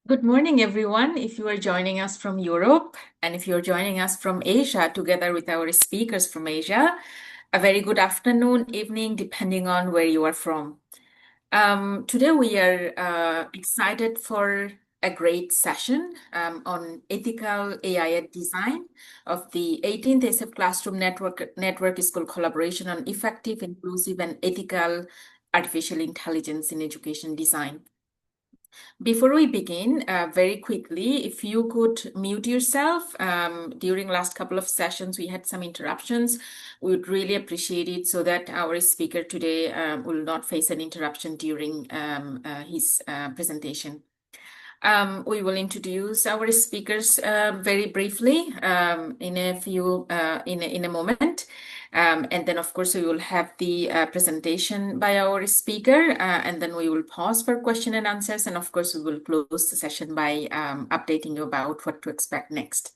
Good morning, everyone. If you are joining us from Europe and if you're joining us from Asia, together with our speakers from Asia, a very good afternoon, evening, depending on where you are from. Today, we are excited for a great session on ethical AIED design of the 18th ASEF Classroom Network School Collaboration on Effective, Inclusive, and Ethical Artificial Intelligence in Education Design. Before we begin, very quickly, if you could mute yourself. During last couple of sessions, we had some interruptions. We would really appreciate it so that our speaker today will not face an interruption during his presentation. We will introduce our speakers very briefly in a moment. And then, of course, we will have the presentation by our speaker, and then we will pause for question and answers. And of course, we will close the session by updating you about what to expect next.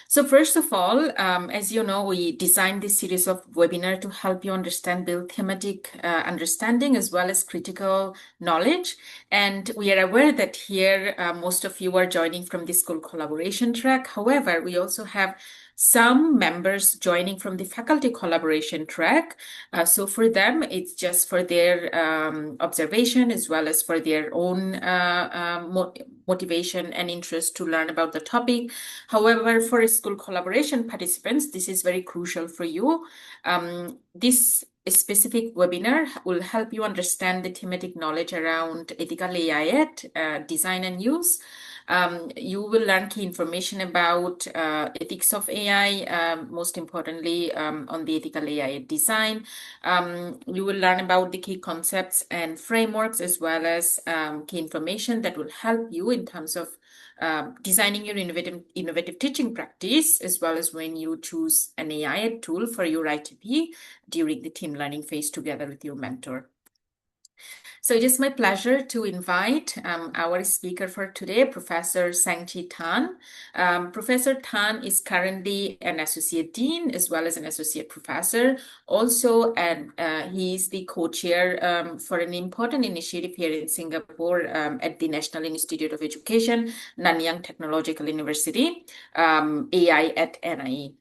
So first of all, as you know, we designed this series of webinar to help you build thematic understanding as well as critical knowledge. And we are aware that here, most of you are joining from the school collaboration track. However, we also have some members joining from the faculty collaboration track. So for them, it's just for their observation as well as for their own motivation and interest to learn about the topic. However, for school collaboration participants, this is very crucial for you. This specific webinar will help you understand the thematic knowledge around ethical AIED design and use. You will learn key information about ethics of AI, most importantly on the ethical AI design. You will learn about the key concepts and frameworks as well as key information that will help you in terms of designing your innovative teaching practice, as well as when you choose an AI tool for your ITP during the team learning phase together with your mentor. So it is my pleasure to invite our speaker for today, Professor Sang-Chi Tan. Professor Tan is currently an associate dean as well as an associate professor. Also, and he is the co-chair for an important initiative here in Singapore at the National Institute of Education, Nanyang Technological University, AI at NIE.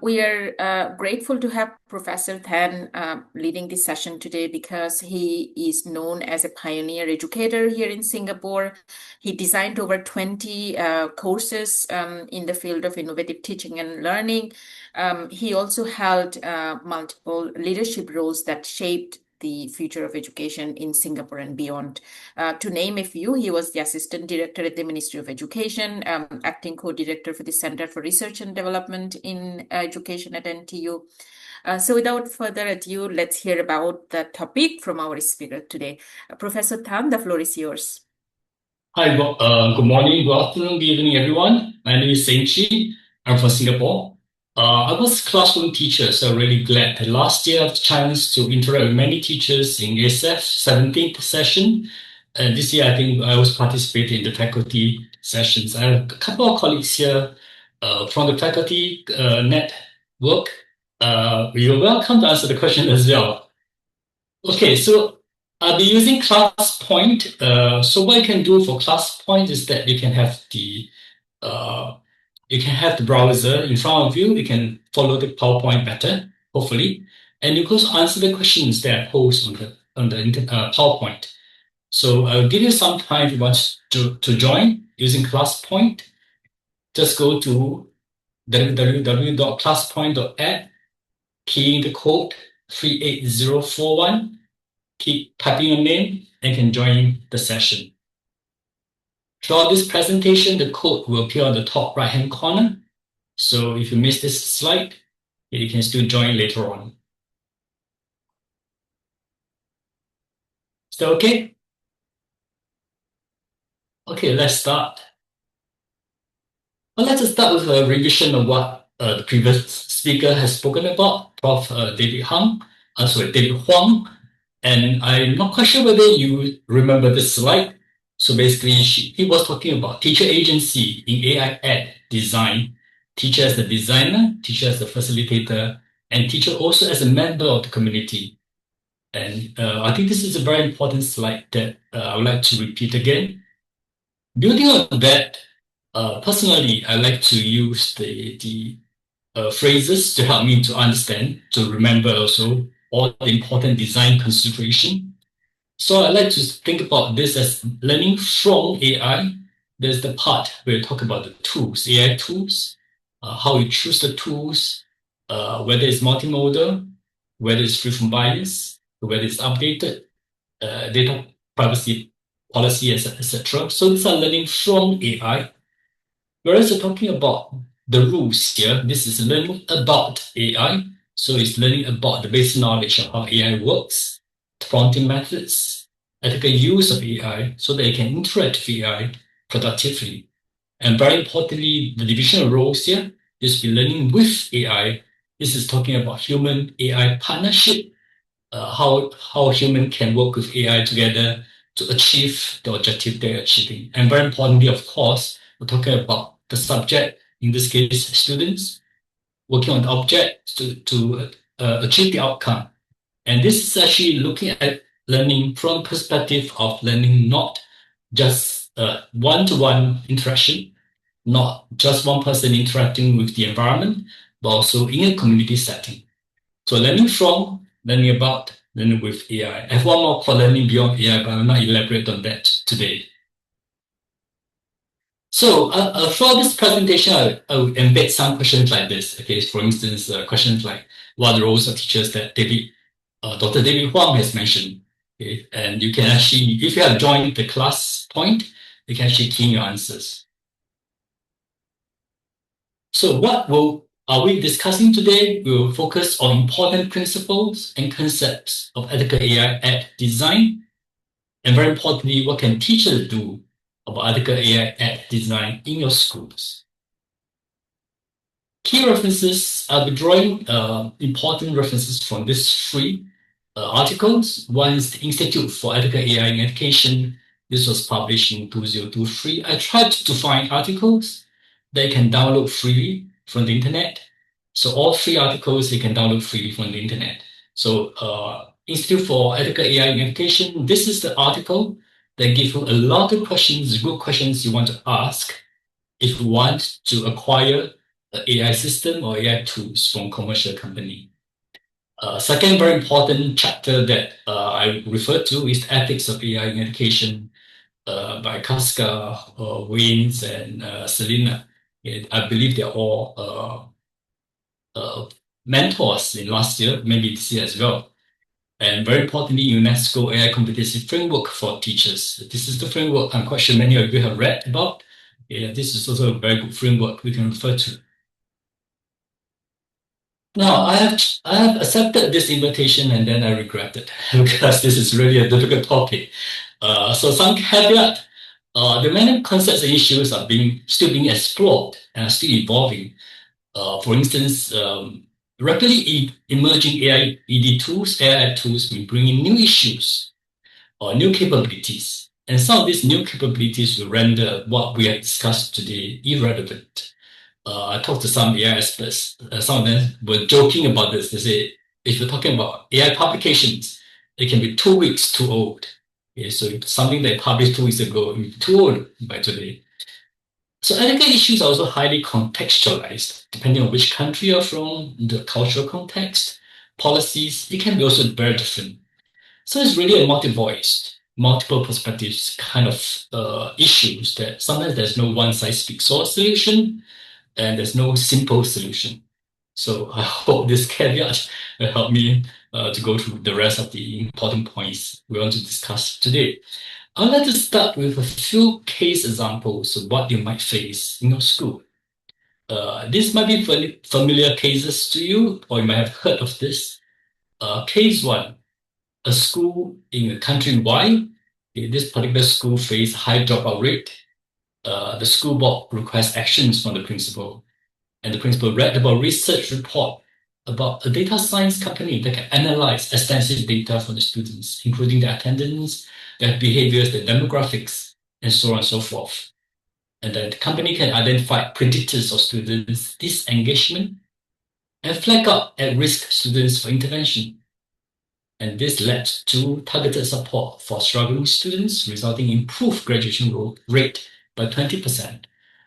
We are grateful to have Professor Tan leading this session today because he is known as a pioneer educator here in Singapore. He designed over 20 courses in the field of innovative teaching and learning. He also held multiple leadership roles that shaped the future of education in Singapore and beyond. To name a few, he was the Assistant Director at the Ministry of Education, Acting Co-Director for the Center for Research and Development in Education at NTU. So without further ado, let's hear about the topic from our speaker today. Professor Tan, the floor is yours. Hi, good morning, good afternoon, good evening, everyone. My name is Sang-Chi. I'm from Singapore. I was a classroom teacher, so really glad that last year I had the chance to interact with many teachers in ASEF 17th session. And this year, I think I was participating in the faculty sessions. I have a couple of colleagues here from the faculty network. You're welcome to answer the question as well. Okay, so I'll be using ClassPoint. So what you can do for ClassPoint is that you can have the browser in front of you. You can follow the PowerPoint better, hopefully, and you can also answer the questions that are posed on the PowerPoint. So I'll give you some time if you want to join using ClassPoint. Just go to www.classpoint.app, key in the code 38041. Keep typing your name and can join the session. Throughout this presentation, the code will appear on the top right-hand corner. So if you miss this slide, you can still join later on. Is that okay? Okay, let's start. Well, let's start with a revision of what the previous speaker has spoken about, Prof. David Huang. David Huang. And I'm not quite sure whether you remember this slide. So basically, he was talking about teacher agency in AIED design, teacher as the designer, teacher as the facilitator, and teacher also as a member of the community. And I think this is a very important slide that I would like to repeat again. Building on that, personally, I like to use the phrases to help me to understand, to remember also all the important design consideration. So I like to think about this as learning from AI. There's the part where we talk about the tools, AI tools, how you choose the tools, whether it's multimodal, whether it's free from bias, whether it's updated, data privacy policy, etc. So these are learning from AI. Whereas you're talking about the rules here, this is learning about AI. So it's learning about the basic knowledge of how AI works, prompting methods, ethical use of AI so that you can interact with AI productively. And very importantly, the division of roles here is be learning with AI. This is talking about human AI partnership, how human can work with AI together to achieve the objective they're achieving. And very importantly, of course, we're talking about the subject, in this case, students, working on the object to achieve the outcome. And this is actually looking at learning from perspective of learning not just one-to-one interaction, not just one person interacting with the environment, but also in a community setting. So learning from, learning about, learning with AI. I have one more for learning beyond AI, but I will not elaborate on that today. So for this presentation, I will embed some questions like this. Okay, for instance, questions like what are the roles of teachers that Dr. David Huang has mentioned. Okay, and you can actually, if you have joined the class point, you can actually key in your answers. So are we discussing today? We will focus on important principles and concepts of ethical AI at design. And very importantly, what can teachers do about ethical AI at design in your schools? Key references, I'll be drawing important references from these three articles. One is the Institute for Ethical AI in Education. This was published in 2023. I tried to find articles that you can download freely from the internet. So all three articles you can download freely from the internet. So Institute for Ethical AI in Education, this is the article that gives you a lot of questions, good questions you want to ask if you want to acquire an AI system or AI tools from commercial company. Second very important chapter that I refer to is the Ethics of AI in Education by Casca, Waynes, and Selena. I believe they're all mentors in last year, maybe this year as well. And very importantly, UNESCO AI competency framework for teachers. This is the framework I'm quite sure many of you have read about. Yeah, this is also a very good framework we can refer to. Now, I have accepted this invitation and then I regret it because this is really a difficult topic. So some caveat, the many concepts and issues are still being explored and are still evolving. For instance, rapidly emerging AIED tools, AI tools will bring in new issues or new capabilities. And some of these new capabilities will render what we have discussed today irrelevant. I talked to some AI experts. Some of them were joking about this. They say, if you're talking about AI publications, it can be 2 weeks too old. Okay, so something they published 2 weeks ago will be too old by today. So ethical issues are also highly contextualized, depending on which country you're from, the cultural context, policies. It can be also very different. So it's really a multi-voiced, multiple perspectives kind of issues that sometimes there's no one-size-fits-all solution and there's no simple solution. So I hope this caveat will help me to go through the rest of the important points we want to discuss today. I'd like to start with a few case examples of what you might face in your school. This might be familiar cases to you, or you might have heard of this. Case one, a school in a country Y. This particular school faced high dropout rate. The school board requests actions from the principal, and the principal read about research report about a data science company that can analyze extensive data from the students, including their attendance, their behaviors, their demographics, and so on and so forth. And then the company can identify predictors of students' disengagement and flag up at-risk students for intervention. And this led to targeted support for struggling students, resulting in improved graduation rate by 20%.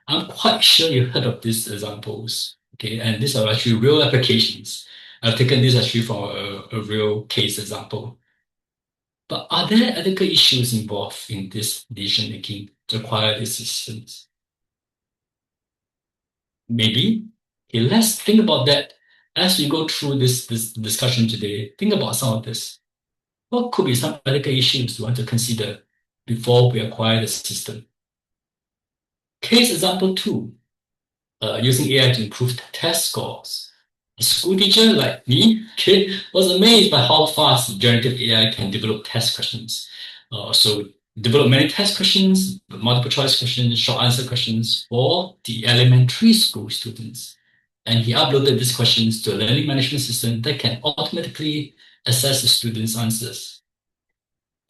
I'm quite sure you heard of these examples. Okay, and these are actually real applications. I've taken this actually from a real case example. But are there ethical issues involved in this decision making to acquire these systems? Maybe. Okay, let's think about that as we go through this discussion today. Think about some of this. What could be some ethical issues you want to consider before we acquire the system? Case example two, using AI to improve test scores. A school teacher like me, okay, was amazed by how fast generative AI can develop test questions. So develop many test questions, multiple choice questions, short answer questions for the elementary school students. And he uploaded these questions to a learning management system that can automatically assess the students' answers.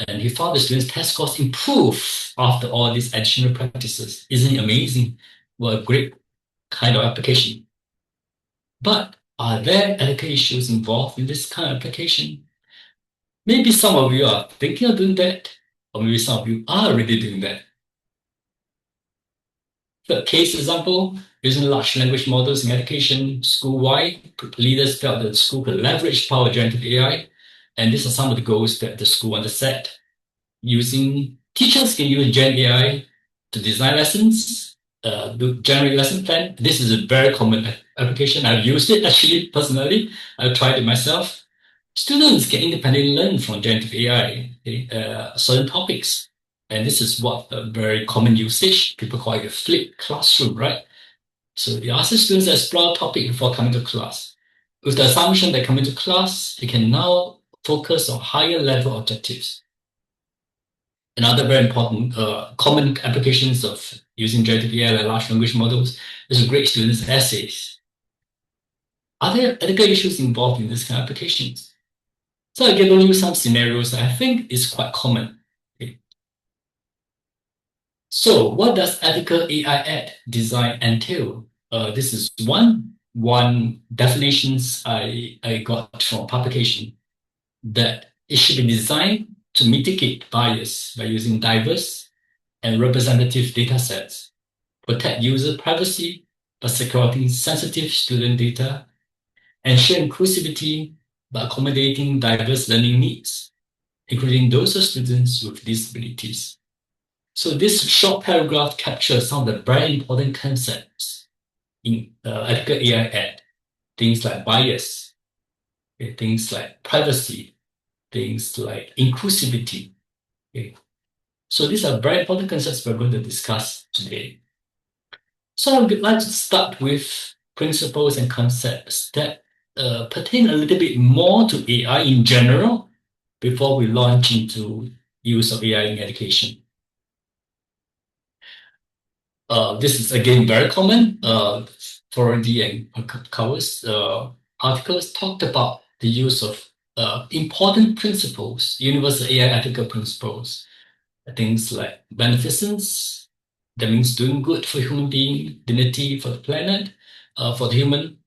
And he found the students' test scores improve after all these additional practices. Isn't it amazing? What a great kind of application. But are there ethical issues involved in this kind of application? Maybe some of you are thinking of doing that, or maybe some of you are already doing that. The case example, using large language models in education school-wide, leaders felt that the school could leverage power of generative AI, and these are some of the goals that the school wanted to set. Using teachers can use Gen AI to design lessons, to generate lesson plan. This is a very common application. I've used it actually personally. I've tried it myself. Students can independently learn from generative AI, okay, certain topics. And this is what a very common usage. People call it a flipped classroom, right? So you ask the students to explore a topic before coming to class. With the assumption that coming to class, they can now focus on higher level objectives. Another very important common applications of using generative AI like large language models is to grade students' essays. Are there ethical issues involved in this kind of applications? So I've given you some scenarios that I think is quite common. Okay. So what does ethical AI design entail? This is one definitions I got from publication, that it should be designed to mitigate bias by using diverse and representative data sets, protect user privacy by securing sensitive student data, ensure inclusivity by accommodating diverse learning needs, including those of students with disabilities. So this short paragraph captures some of the very important concepts in ethical AI Act. Things like bias, okay, things like privacy, things like inclusivity. Okay. So these are very important concepts we're going to discuss today. So I would like to start with principles and concepts that pertain a little bit more to AI in general before we launch into use of AI in education. This is again very common. Floridi and Cowers articles talked about the use of important principles, universal AI ethical principles, things like beneficence, that means doing good for human being, dignity for the planet, for the human.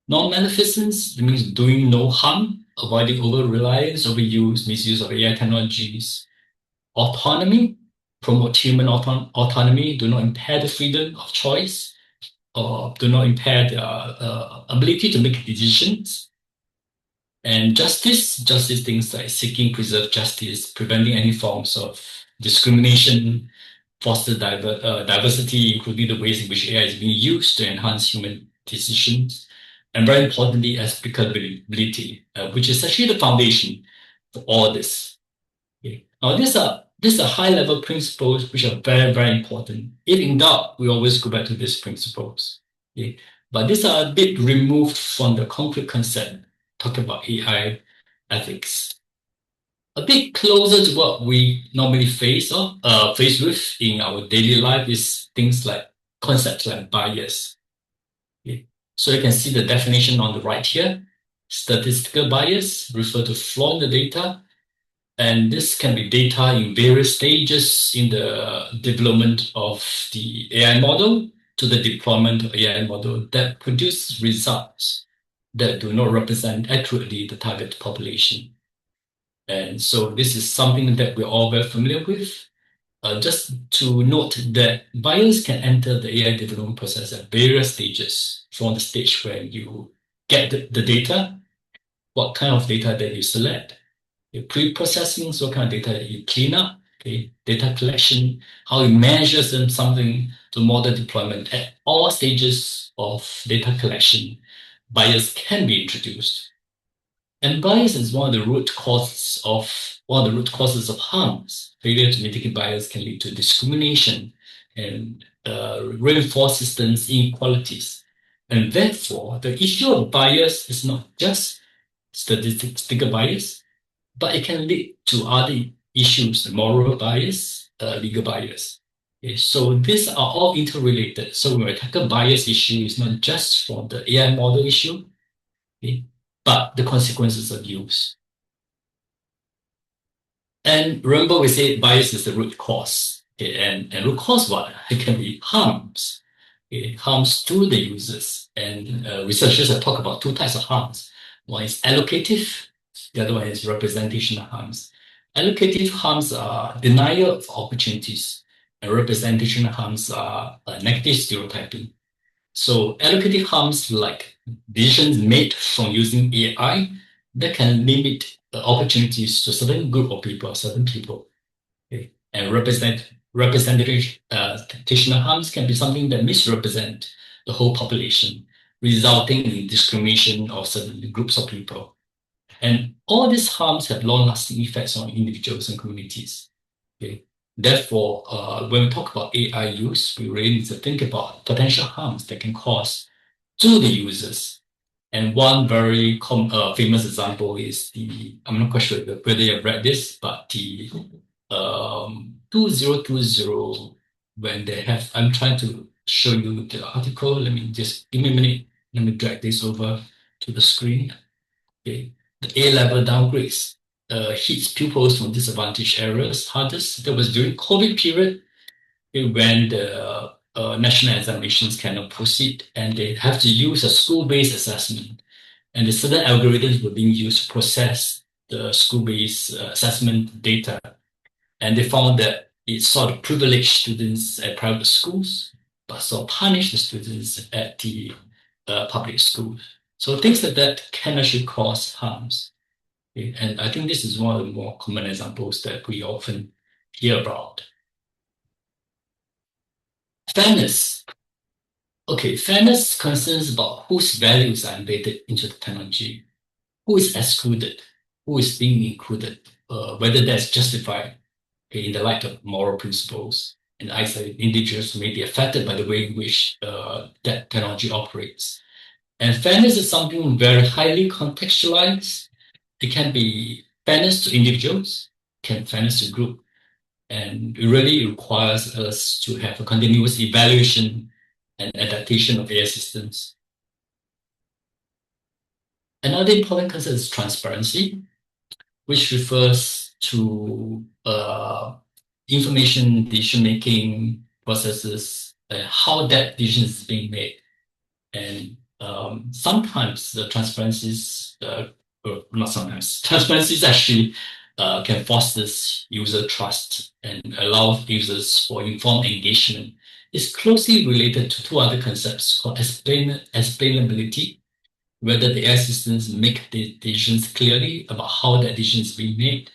Non-maleficence, that means doing no harm, avoiding over-reliance, overuse, misuse of AI technologies. Autonomy, promote human autonomy, do not impair the freedom of choice, or do not impair their ability to make decisions. And justice things like seeking preserve justice, preventing any forms of discrimination, foster diversity, including the ways in which AI is being used to enhance human decisions, and very importantly, applicability, which is actually the foundation for all this. Okay. Now, these are high-level principles which are very, very important. If in doubt, we always go back to these principles. Okay. But these are a bit removed from the concrete concept, talking about AI ethics. A bit closer to what we normally face with in our daily life is things like concepts like bias. Okay. So you can see the definition on the right here. Statistical bias refer to flaw in the data, and this can be data in various stages in the development of the AI model to the deployment of AI model that produce results that do not represent accurately the target population. And so this is something that we're all very familiar with. just to note that buyers can enter the AI development process at various stages. From the stage where you get the data, what kind of data that you select, your pre-processing, so what kind of data that you clean up, okay, data collection, how you measure something to model deployment. At all stages of data collection, bias can be introduced. And bias is one of the root causes of harms. Failure to mitigate bias can lead to discrimination and reinforce systems inequalities. And therefore, the issue of bias is not just statistical bias, but it can lead to other issues, moral bias, legal bias. Okay, so these are all interrelated. So when we tackle bias issue, it's not just from the AI model issue, okay, but the consequences of use. And remember, we say bias is the root cause. Okay, and root cause what? It can be harms. Okay, harms to the users. And researchers have talked about two types of harms. One is allocative, the other one is representational harms. Allocative harms are denial of opportunities, and representational harms are negative stereotyping. So allocative harms like decisions made from using AI that can limit the opportunities to a certain group of people, certain people. Okay? And representational harms can be something that misrepresent the whole population, resulting in discrimination of certain groups of people. And all these harms have long-lasting effects on individuals and communities. Okay? Therefore, when we talk about AI use, we really need to think about potential harms that can cause to the users. And one very famous example is I'm not quite sure whether you've read this, but the 2020, when they have, I'm trying to show you the article. Let me just give me a minute. Let me drag this over to the screen. Okay. The A-level downgrades hits pupils from disadvantaged areas hardest. That was during COVID period when the national examinations cannot proceed and they have to use a school-based assessment. And the certain algorithms were being used to process the school-based assessment data. And they found that it sort of privileged students at private schools, but sort of punished the students at the public schools. So things like that can actually cause harms. Okay? And I think this is one of the more common examples that we often hear about. Fairness. Okay, fairness concerns about whose values are embedded into the technology, who is excluded, who is being included, whether that's justified, okay, in the light of moral principles, and isolated individuals may be affected by the way in which that technology operates. And fairness is something very highly contextualized. It can be fairness to individuals, can fairness to group, and it really requires us to have a continuous evaluation and adaptation of AI systems. Another important concept is transparency, which refers to information decision-making processes, how that decision is being made. And sometimes the transparencies, or not sometimes, transparencies actually can foster user trust and allow users for informed engagement. It's closely related to two other concepts called explainability, whether the AI systems make the decisions clearly about how that decision is being made,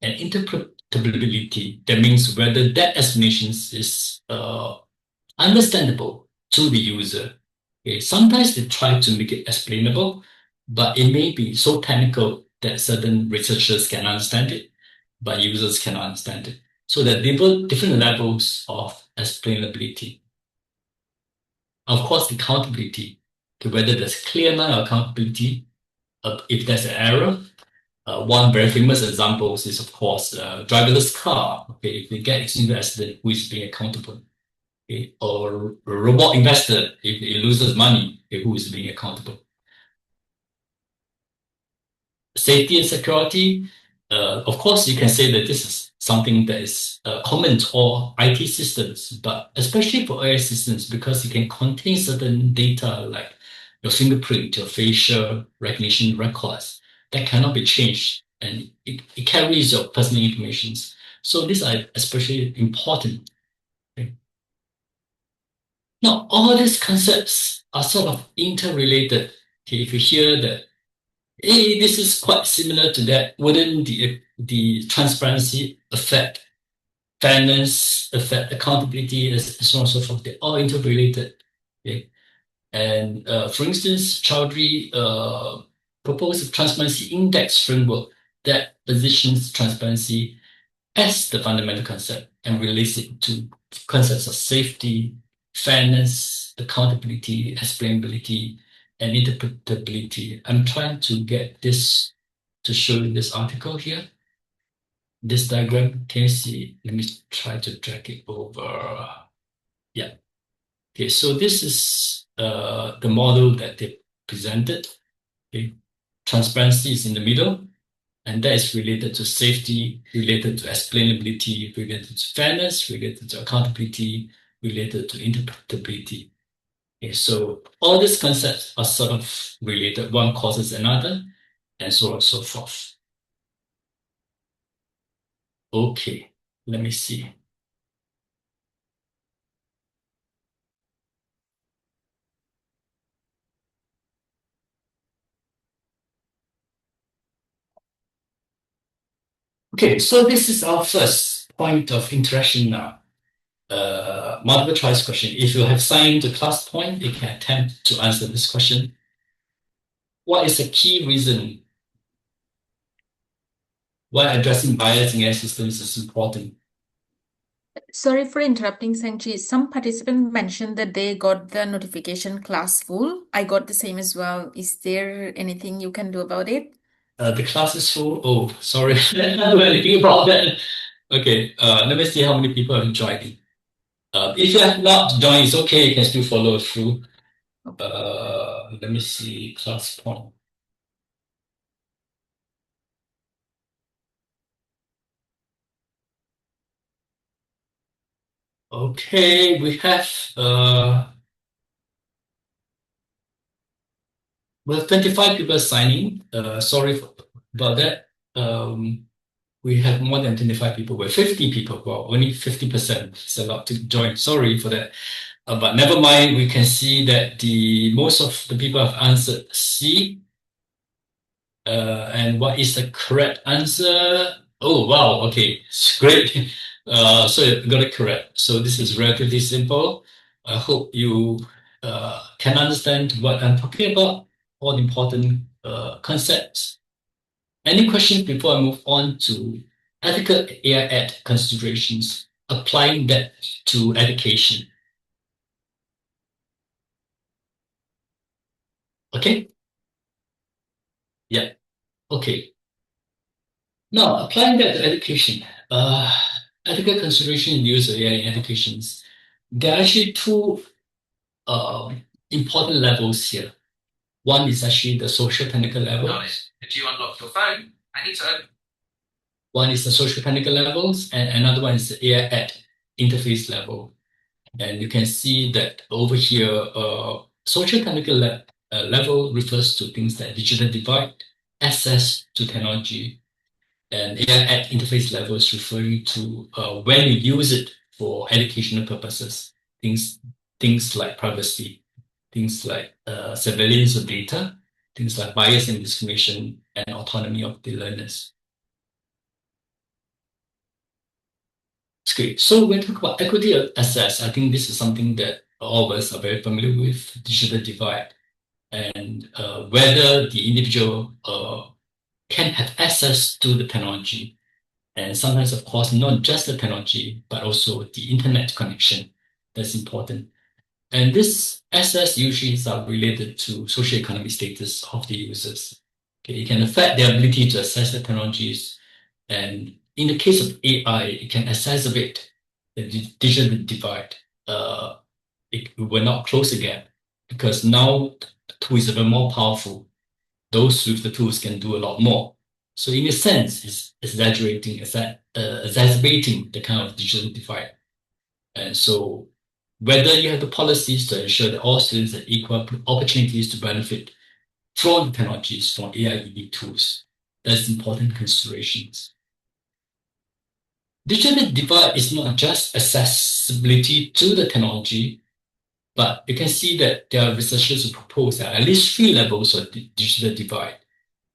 and interpretability, that means whether that explanation is understandable to the user. Okay, sometimes they try to make it explainable, but it may be so technical that certain researchers can understand it, but users cannot understand it. So there are different levels of explainability. Of course, accountability, okay, whether there's clear line of accountability, if there's an error. One very famous example is, of course, driverless car. Okay, if they get into an accident, who is being accountable? Okay, or a robot investor, if it loses money, okay, who is being accountable? Safety and security, of course, you can say that this is something that is common to all IT systems, but especially for AI systems, because it can contain certain data like your fingerprint, your facial recognition records that cannot be changed, and it carries your personal information. So these are especially important. Okay. Now, all these concepts are sort of interrelated. Okay, if you hear that, hey, this is quite similar to that, wouldn't the transparency affect fairness, affect accountability, and so on and so forth? They're all interrelated. Okay. And for instance, Chowdhury proposed a transparency index framework that positions transparency as the fundamental concept and relates it to concepts of safety, fairness, accountability, explainability, and interpretability. I'm trying to get this to show in this article here. This diagram, can you see? Let me try to drag it over. Yeah. Okay, so this is the model that they presented. Okay. Transparency is in the middle, and that is related to safety, related to explainability, related to fairness, related to accountability, related to interpretability. Okay, so all these concepts are sort of related. One causes another, and so on and so forth. Okay, let me see. Okay, so this is our first point of interaction now. Multiple choice question. If you have signed the class point, you can attempt to answer this question. What is the key reason why addressing bias in AI systems is important? Sorry for interrupting, Sangchi. Some participant mentioned that they got the notification class full. I got the same as well. Is there anything you can do about it? The class is full. Oh, sorry. I can't do anything about that. Okay, let me see how many people have joined. If you have not joined, it's okay. You can still follow through. Okay. Let me see class point. Okay, we have 25 people signing. Sorry about that. We have more than 25 people. We're 50 people. Well, only 50% is allowed to join. Sorry for that. But never mind. We can see that the most of the people have answered C. And what is the correct answer? Oh, wow. Okay. It's great. So you got it correct. So this is relatively simple. I hope you can understand what I'm talking about, all the important concepts. Any questions before I move on to ethical AI ed considerations, applying that to education? Okay? Yeah. Okay. Now, applying that to education, ethical consideration in the use of AI in educations. There are actually two important levels here. One is actually the social technical level. Nice. Did you unlock your phone? I need to. One is the social technical levels, and another one is the AI ed interface level. And you can see that over here, social technical level refers to things like digital divide, access to technology, and AI at interface level is referring to when you use it for educational purposes, things like privacy, things like surveillance of data, things like bias and discrimination, and autonomy of the learners. It's great. So when we talk about equity of access, I think this is something that all of us are very familiar with, digital divide, and whether the individual can have access to the technology. And sometimes, of course, not just the technology, but also the internet connection. That's important. And this access usually are related to socioeconomic status of the users. Okay, it can affect their ability to access the technologies. And in the case of AI, it can exacerbate the digital divide. It will not close the gap because now the tools are very more powerful. Those with the tools can do a lot more. So in a sense, it's exaggerating, exacerbating the kind of digital divide. And so whether you have the policies to ensure that all students have equal opportunities to benefit from the technologies, from AIED tools, that's important considerations. digital divide is not just accessibility to the technology, but you can see that there are researchers who propose that at least 3 levels of digital divide.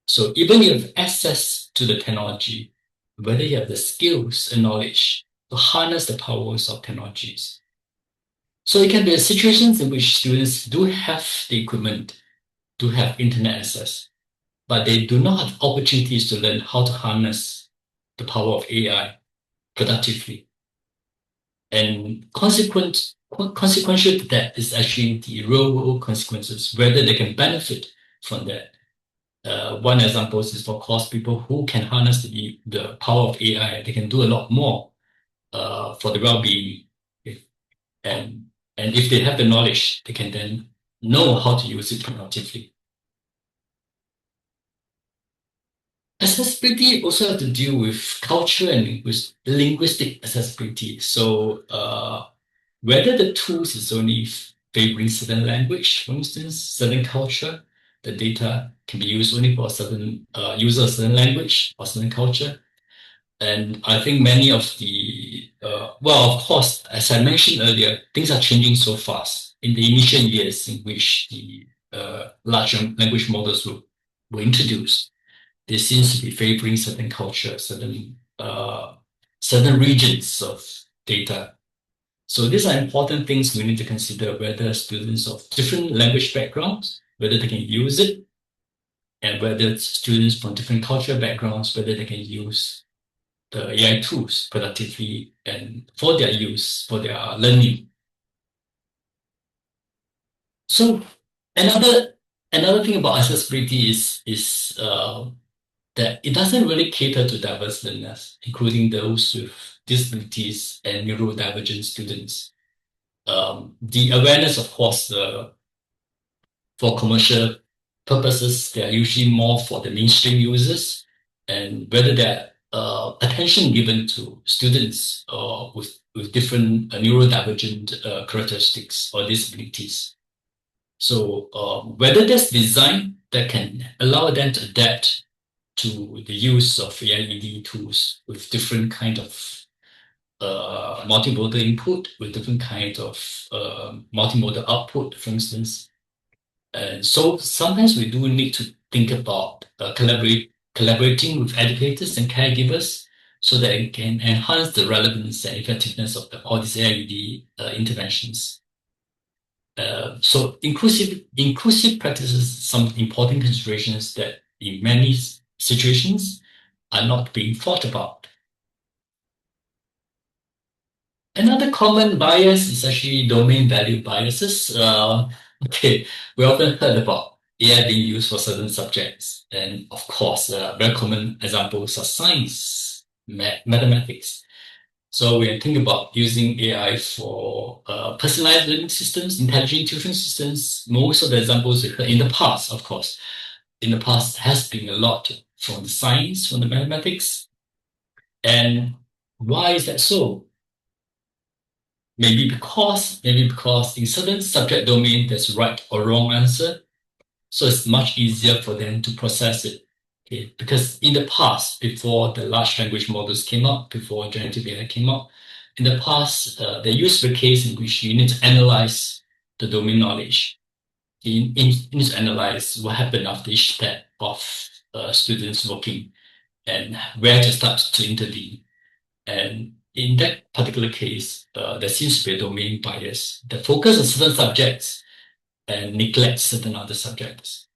So even if you have access to the technology, whether you have the skills and knowledge to harness the powers of technologies. So it can be situations in which students do have the equipment, do have internet access, but they do not have opportunities to learn how to harness the power of AI productively. And consequential to that is actually the real world consequences, whether they can benefit from that. One example is, of course, people who can harness the power of AI, they can do a lot more for the well-being. And, and if they have the knowledge, they can then know how to use it productively. Accessibility also have to deal with culture and linguistic accessibility. So whether the tools is only favoring certain language, for instance, certain culture, the data can be used only for a certain user, certain language or certain culture. And I think many of the, well, of course, as I mentioned earlier, things are changing so fast. In the initial years in which the large language models were introduced, there seems to be favoring certain cultures, certain regions of data. So these are important things we need to consider whether students of different language backgrounds, whether they can use it, and whether students from different cultural backgrounds, whether they can use the AI tools productively and for their use, for their learning. So another thing about accessibility is that it doesn't really cater to diverse learners, including those with disabilities and neurodivergent students. The awareness, of course, for commercial purposes, they are usually more for the mainstream users, and whether there attention given to students with different neurodivergent characteristics or disabilities. So whether there's design that can allow them to adapt to the use of AIED tools with different kind of multimodal input, with different kind of multimodal output, for instance. And so sometimes we do need to think about collaborating with educators and caregivers so that it can enhance the relevance and effectiveness of all these AIED interventions. So inclusive practices, some important considerations that in many situations are not being thought about. Another common bias is actually domain value biases. Okay, we often heard about AI being used for certain subjects, and of course, very common examples are science, mathematics. So we think about using AI for personalized learning systems, intelligent tuition systems. Most of the examples we heard in the past, of course, in the past has been a lot from the science, from the mathematics. And why is that so? Maybe because in certain subject domain there's right or wrong answer, so it's much easier for them to process it. Okay, because in the past, before the large language models came up, before generative AI came up, in the past, there used to be a case in which you need to analyze the domain knowledge. You need to analyze what happened after each step of students working and where to start to intervene. And in that particular case, there seems to be a domain bias that focuses on certain subjects and neglects certain other subjects.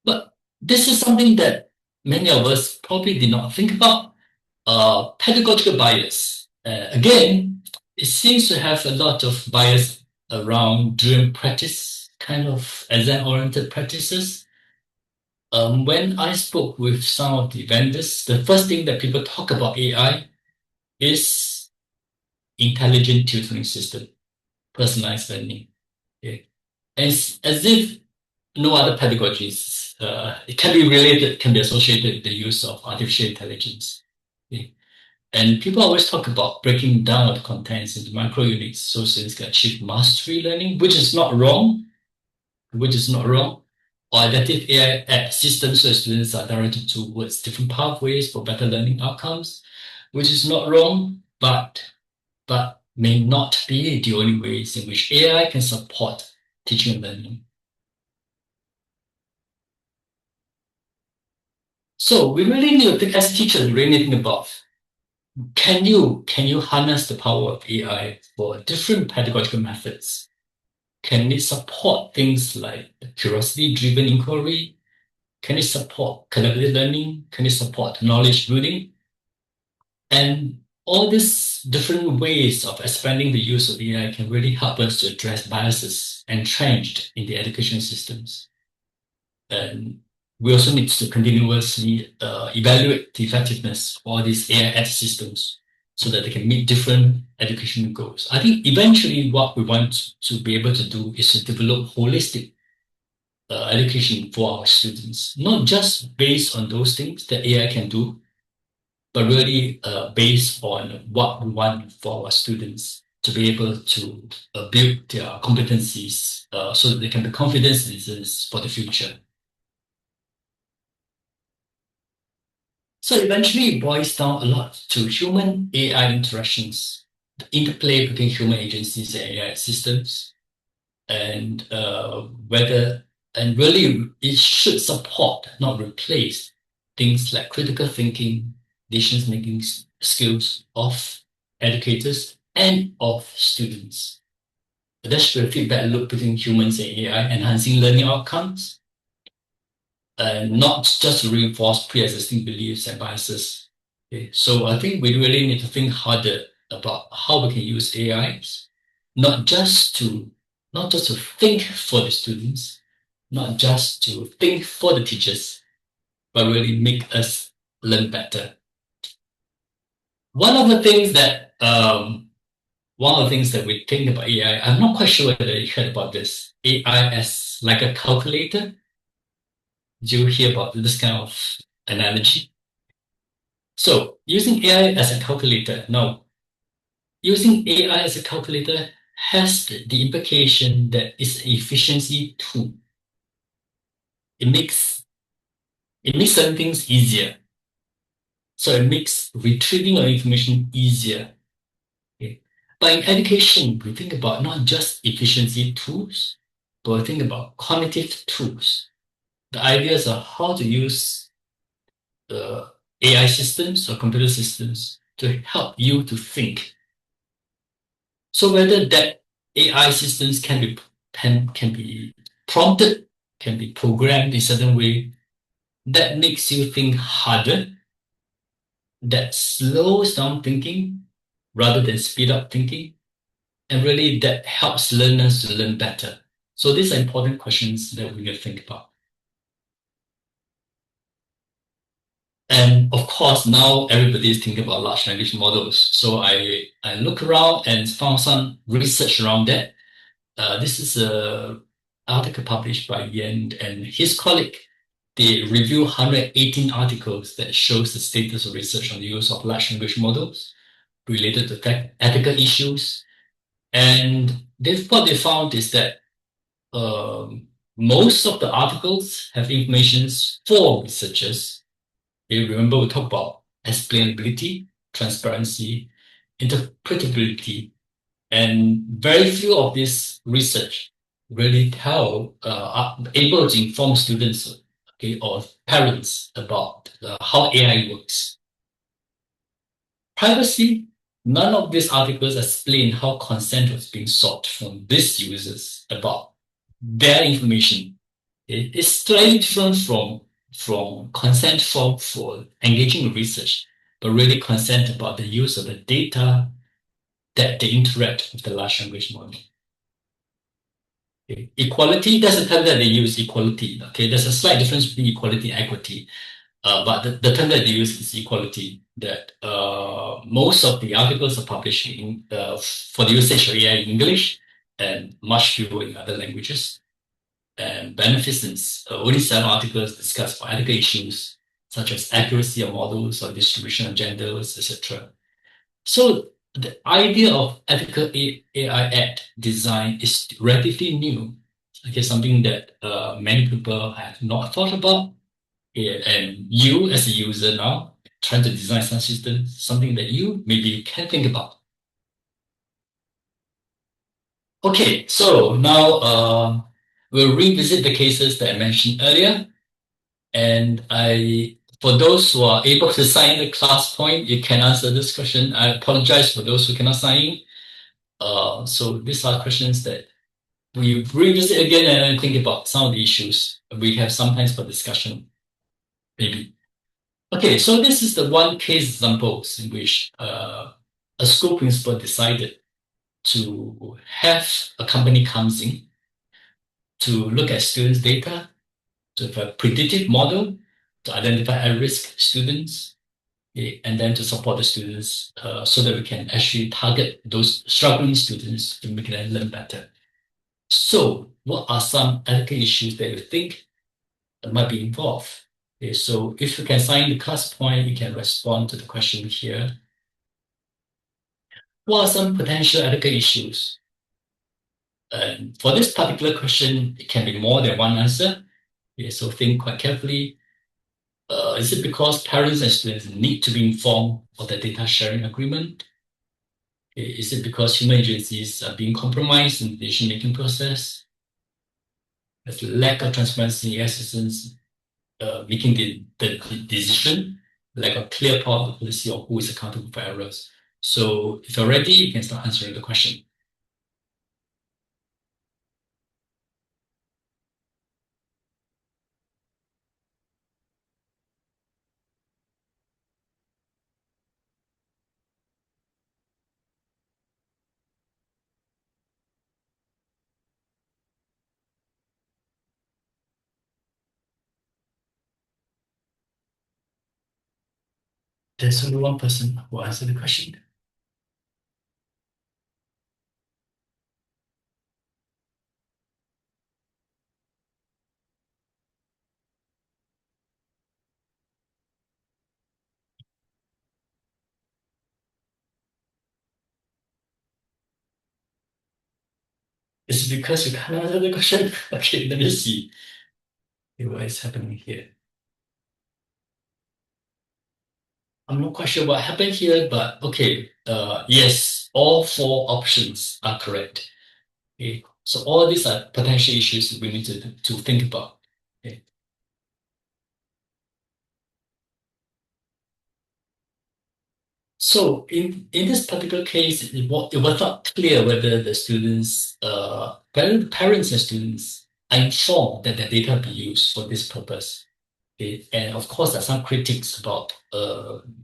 But this is something that many of us probably did not think about. Pedagogical bias. Again, it seems to have a lot of bias around driven practice, kind of exam-oriented practices. When I spoke with some of the vendors, the first thing that people talk about AI is intelligent tutoring system, personalized learning. Okay. As if no other pedagogies it can be related, can be associated with the use of artificial intelligence. Okay. And people always talk about breaking down the contents into micro units so students can achieve mastery learning, which is not wrong, which is not wrong. or adaptive AI systems so students are directed towards different pathways for better learning outcomes, which is not wrong, but may not be the only ways in which AI can support teaching and learning. So we really need to think as teachers, we really need to think about can you harness the power of AI for different pedagogical methods? Can it support things like curiosity-driven inquiry? Can it support collaborative learning? Can it support knowledge building? And all these different ways of expanding the use of AI can really help us to address biases entrenched in the education systems. And we also need to continuously evaluate the effectiveness of all these AI systems so that they can meet different educational goals. I think eventually what we want to be able to do is to develop holistic education for our students, not just based on those things that AI can do, but really based on what we want for our students to be able to build their competencies so that they can be confident citizens for the future. So eventually it boils down a lot to human AI interactions, the interplay between human agencies and AI systems, and really it should support, not replace, things like critical thinking, decision-making skills of educators and of students. There should be a feedback loop between humans and AI, enhancing learning outcomes, and not just to reinforce pre-existing beliefs and biases. Okay? So I think we really need to think harder about how we can use AIs, not just to think for the students, not just to think for the teachers, but really make us learn better. One of the things that we think about AI, I'm not quite sure whether you heard about this, AI as like a calculator. Did you hear about this kind of analogy? So using AI as a calculator, now using AI as a calculator has the implication that it's an efficiency tool. It makes certain things easier. So it makes retrieving of information easier. Okay. But in education, we think about not just efficiency tools, but we think about cognitive tools. The ideas of how to use AI systems or computer systems to help you to think. So whether that AI systems can be prompted, can be programmed in a certain way, that makes you think harder, that slows down thinking rather than speed up thinking, and really that helps learners to learn better. So these are important questions that we need to think about. And of course, now everybody is thinking about large language models. So I look around and found some research around that. This is an article published by Yan and his colleague. They review 118 articles that shows the status of research on the use of large language models related to ethical issues. And what they found is that most of the articles have information for researchers. You remember we talked about explainability, transparency, interpretability, and very few of this research really are able to inform students, okay, or parents about how AI works. Privacy, none of these articles explain how consent was being sought from these users about their information. It's slightly different from consent for engaging in research, but really consent about the use of the data that they interact with the large language model. Okay. Equality doesn't tell that they use equality. Okay, there's a slight difference between equality and equity, but the term that they use is equality. That most of the articles are published for the usage of AI in English and much fewer in other languages. And beneficence, only 7 articles discuss ethical issues such as accuracy of models or distribution of genders, etc. So the idea of ethical AI design is relatively new. Okay, something that many people have not thought about. Yeah, and you as a user now trying to design some system, something that you maybe can think about. Okay, so now we'll revisit the cases that I mentioned earlier. And for those who are able to sign the class point, you can answer this question. I apologize for those who cannot sign. So these are questions that we revisit again and think about some of the issues we have sometimes for discussion, maybe. Okay, so this is the one case examples in which a school principal decided to have a company comes in to look at students' data, to have a predictive model to identify at-risk students, okay, and then to support the students so that we can actually target those struggling students to make them learn better. So, what are some ethical issues that you think might be involved? Okay, so, if you can sign the class point, you can respond to the question here. What are some potential ethical issues? For this particular question, it can be more than one answer. Okay, so, think quite carefully. Is it because parents and students need to be informed of the data sharing agreement? Is it because human agencies are being compromised in the decision-making process? There's lack of transparency in assistance making the decision, lack of clear policy of who is accountable for errors. So if you're ready, you can start answering the question. There's only one person who will answer the question. Is it because you can't answer the question? Okay, let me see. Okay, what is happening here? I'm not quite sure what happened here, but okay. Yes, all four options are correct. Okay, so all these are potential issues we need to think about. Okay. So in this particular case, it was not clear whether the students, parents and students are informed that their data be used for this purpose. Okay. And of course, there are some critics about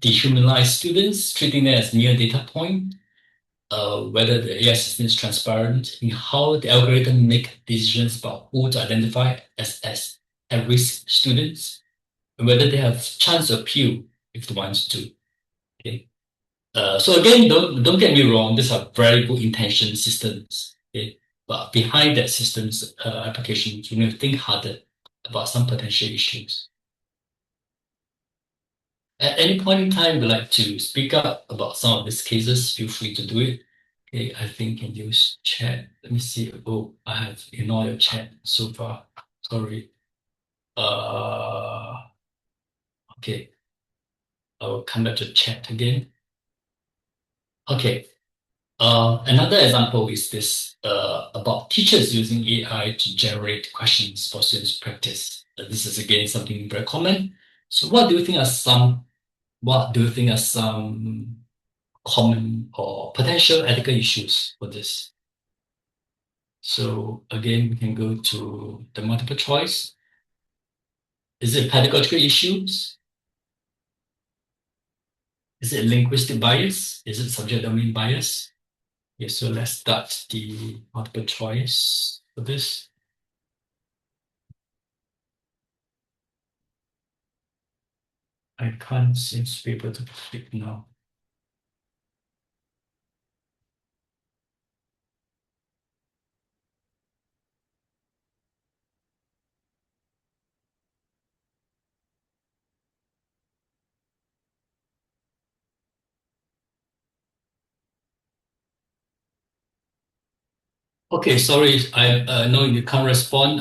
dehumanized students, treating them as mere data point, whether the AI system is transparent in how the algorithm make decisions about who to identify as at-risk students, and whether they have chance to appeal if they want to. Okay. So again, don't get me wrong. These are very good intention systems. Okay? But behind that system's application, you need to think harder about some potential issues. At any point in time, you'd like to speak up about some of these cases, feel free to do it. Okay, I think you can use chat. Let me see. Oh, I have ignored your chat so far. Sorry. Uh, okay. I will come back to chat again. Okay. Another example is this about teachers using AI to generate questions for students' practice. This is again something very common. So, what do you think are some common or potential ethical issues for this? So again, we can go to the multiple choice. Is it pedagogical issues? Is it linguistic bias? Is it subject domain bias? Okay, so let's start the multiple choice for this. I can't seem to be able to click now. Okay, sorry, I know you can't respond.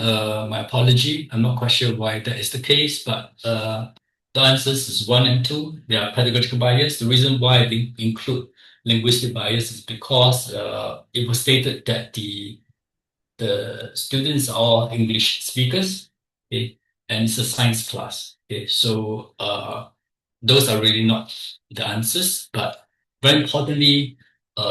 My apology. I'm not quite sure why that is the case, but the answers is one and two. They are pedagogical bias. The reason why I didn't include linguistic bias is because it was stated that the students are English speakers, okay, and it's a science class. Okay, so those are really not the answers, but very importantly,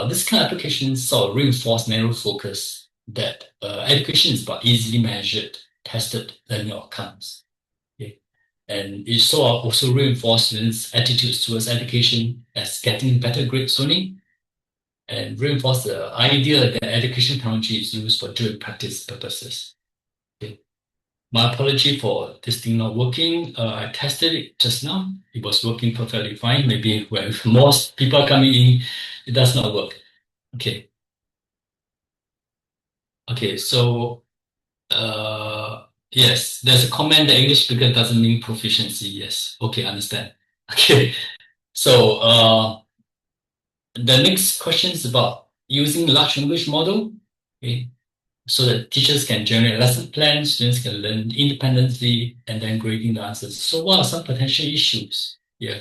this kind of applications sort of reinforce narrow focus that education is about easily measured, tested learning outcomes. Okay? And it sort of also reinforce students' attitudes towards education as getting better grades only, and reinforce the idea that education technology is used for dual practice purposes. Okay. My apology for this thing not working. I tested it just now. It was working perfectly fine. Maybe when most people are coming in, it does not work. Okay. Okay. So, yes, there's a comment that English speaker doesn't mean proficiency. Yes. Okay. Understand. Okay. So, the next question is about using large language model. Okay. So that teachers can generate lesson plans, students can learn independently, and then grading the answers. So what are some potential issues? Yeah.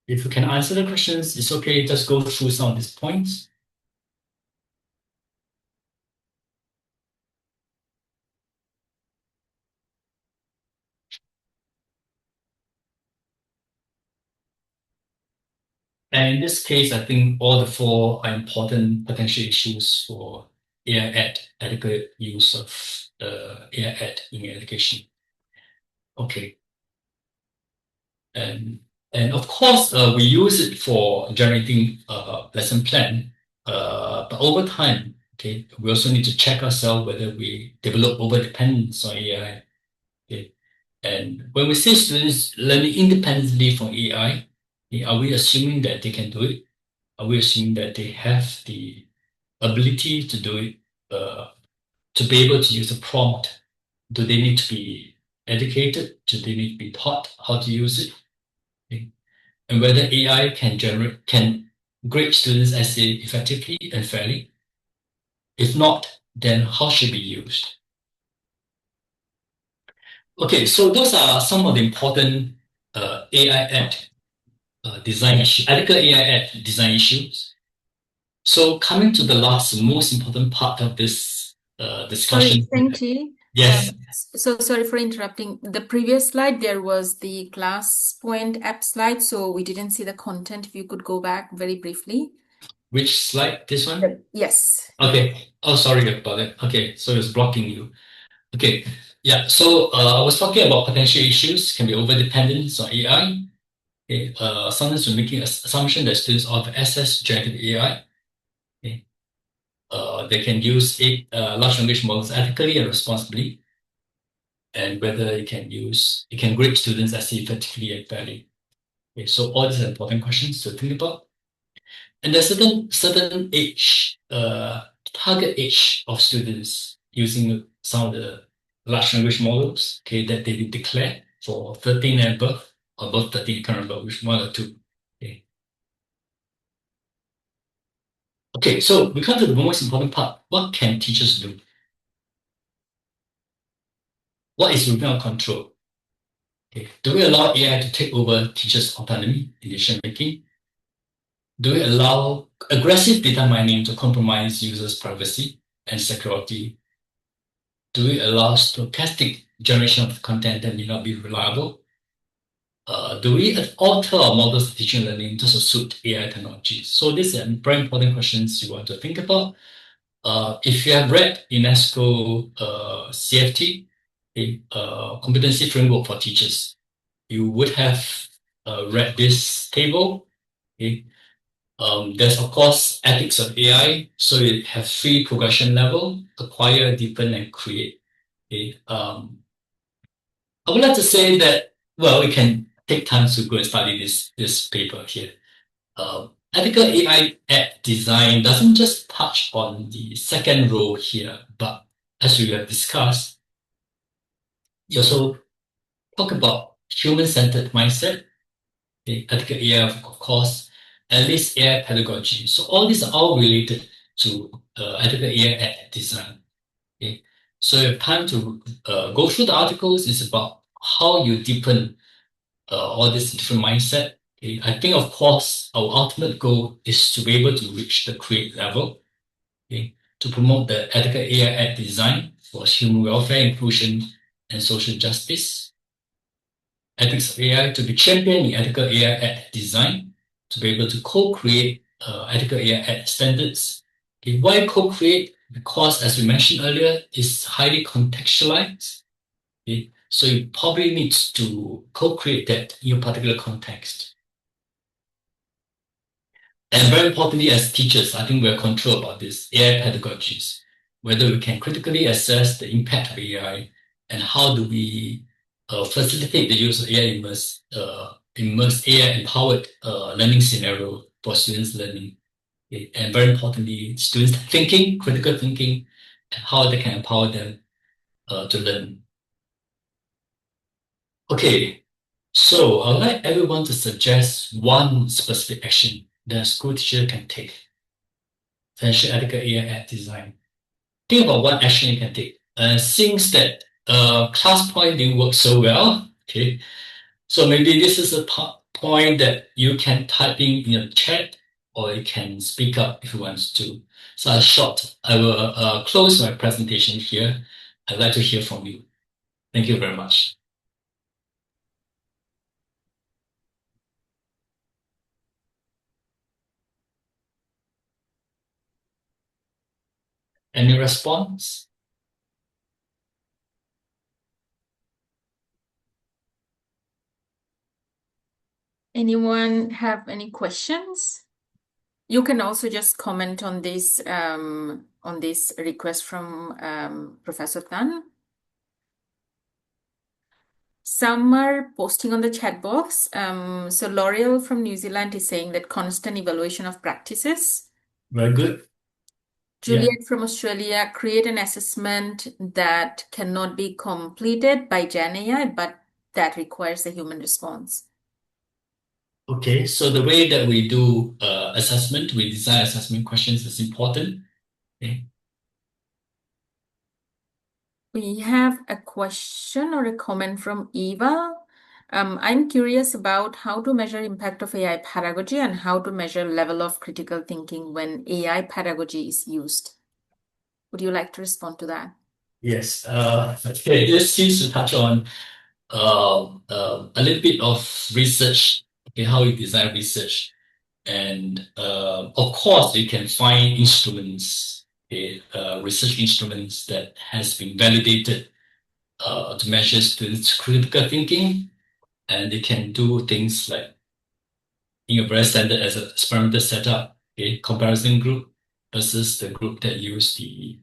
If you can answer the questions, it's okay. Just go through some of these points. And in this case, I think all the four are important potential issues for AIED, adequate use of AIED in education. Okay. And and of course, we use it for generating lesson plan. But over time, okay, we also need to check ourselves whether we develop over dependence on AI. Okay. And when we say students learning independently from AI, okay, are we assuming that they can do it? Are we assuming that they have the ability to do it, to be able to use a prompt? Do they need to be educated? Do they need to be taught how to use it? Okay. And whether AI can grade students' essay effectively and fairly. If not, then how should it be used? Okay, so those are some of the important AI ed design issues, ethical AI ed design issues. So coming to the last, most important part of this discussion. Sorry, Senchi. Yes. So sorry for interrupting. The previous slide, there was the class point app slide, so we didn't see the content. If you could go back very briefly. Which slide? This one? Yes. Okay. Oh, sorry about it. Okay, so it's blocking you. Okay. Yeah. So I was talking about potential issues can be over dependence on AI. Okay. Sometimes we're making an assumption that students have access to generative AI. Okay. They can use large language models ethically and responsibly, and whether it can grade students as effectively and fairly. Okay. So all these are important questions to think about. And there's certain age, target age of students using some of the large language models, okay, that they declare for 13 and above 13, I can't remember which one or two. Okay. Okay, so we come to the most important part. What can teachers do? What is within our control? Okay. Do we allow AI to take over teachers' autonomy in decision making? Do we allow aggressive data mining to compromise users' privacy and security? Do we allow stochastic generation of content that may not be reliable? Do we alter our models of teaching and learning to suit AI technologies? So these are very important questions you want to think about. If you have read UNESCO CFT, competency framework for teachers, you would have read this table. Okay? There's of course ethics of AI, so it has three progression level: acquire, deepen, and create. Okay? I would like to say that, well, we can take time to go and study this paper here. Ethical AI app design doesn't just touch on the second row here, but as we have discussed, you also talk about human-centered mindset, the ethical AI, of course, at least AI pedagogy. So all these are all related to ethical AI at design. Okay? So you have time to go through the articles. It's about how you deepen all this different mindset. Okay? I think, of course, our ultimate goal is to be able to reach the create level, okay? To promote the ethical AI at design for human welfare, inclusion, and social justice. Ethics of AI to be championing ethical AI at design, to be able to co-create ethical AI at standards. Okay, why co-create? Because, as we mentioned earlier, it's highly contextualized. Okay, so you probably need to co-create that in your particular context. And very importantly, as teachers, I think we're control about this AI pedagogies, whether we can critically assess the impact of AI and how do we facilitate the use of AI immerse AI empowered learning scenario for students learning. Okay? And very importantly, students thinking, critical thinking, and how they can empower them to learn. Okay, so I'd like everyone to suggest one specific action that a school teacher can take to ensure ethical AI at design. Think about what action you can take. Since that class point didn't work so well, okay, so maybe this is a point that you can type in your chat or you can speak up if you want to. So I will close my presentation here. I'd like to hear from you. Thank you very much. Any response? Anyone have any questions? You can also just comment on this request from Professor Tan. Some are posting on the chat box. So L'Oreal from New Zealand is saying that constant evaluation of practices. Very good. Juliet from Australia, create an assessment that cannot be completed by Gen AI, but that requires a human response. Okay, so the way that we do assessment, we design assessment questions is important. Okay. We have a question or a comment from Eva. I'm curious about how to measure impact of AI pedagogy and how to measure level of critical thinking when AI pedagogy is used. Would you like to respond to that? Yes. Okay, this seems to touch on a little bit of research, okay, how you design research. And of course, you can find instruments, okay, research instruments that has been validated to measure students' critical thinking. And they can do things like in a very standard as an experimental setup, okay, comparison group versus the group that use the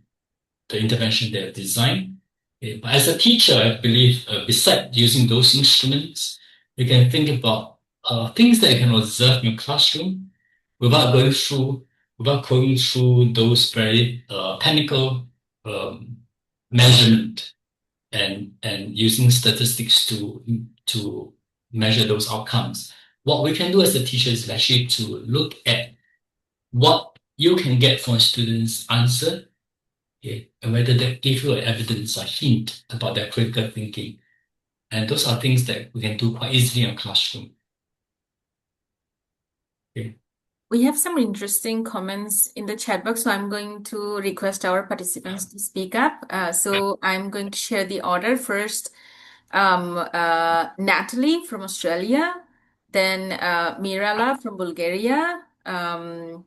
intervention they have designed. Okay, but as a teacher, I believe besides using those instruments, you can think about things that you can observe in your classroom without going through those very technical measurement and using statistics to measure those outcomes. What we can do as a teacher is actually to look at what you can get from a student's answer, okay, and whether that give you evidence or hint about their critical thinking. And those are things that we can do quite easily in a classroom. Okay. We have some interesting comments in the chat box, so I'm going to request our participants to speak up. So I'm going to share the order first. Natalie from Australia, then Mirala from Bulgaria, and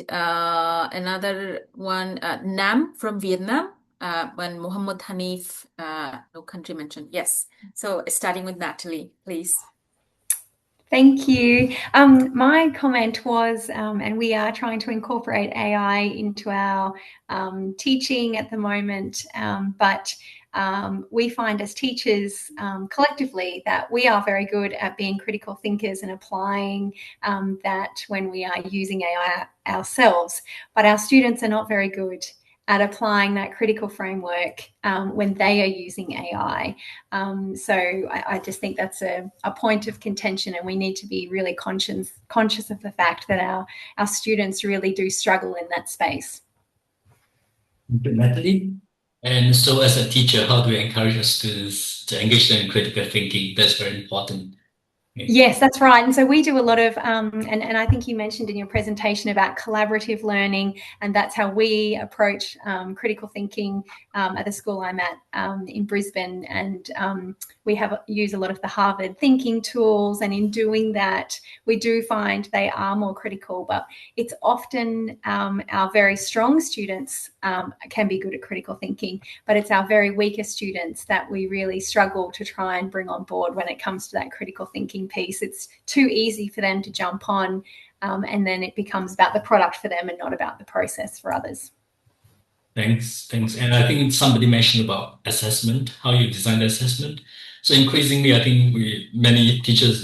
another one, Nam from Vietnam, and Muhammad Hanif, no country mentioned. Yes. So starting with Natalie, please. Thank you. My comment was, and we are trying to incorporate AI into our teaching at the moment, but we find as teachers collectively that we are very good at being critical thinkers and applying that when we are using AI ourselves, but our students are not very good. at applying that critical framework when they are using AI. So I just think that's a point of contention, and we need to be really conscious of the fact that our students really do struggle in that space. Natalie? And so as a teacher, how do you encourage your students to engage them in critical thinking? That's very important. Yes, that's right. And so we do a lot of, and I think you mentioned in your presentation about collaborative learning, and that's how we approach critical thinking at the school I'm at in Brisbane. And we use a lot of the Harvard thinking tools, and in doing that, we do find they are more critical, but it's often our very strong students can be good at critical thinking, but it's our very weaker students that we really struggle to try and bring on board when it comes to that critical thinking piece. It's too easy for them to jump on, and then it becomes about the product for them and not about the process for others. Thanks. And I think somebody mentioned about assessment, how you design the assessment. So increasingly, I think many teachers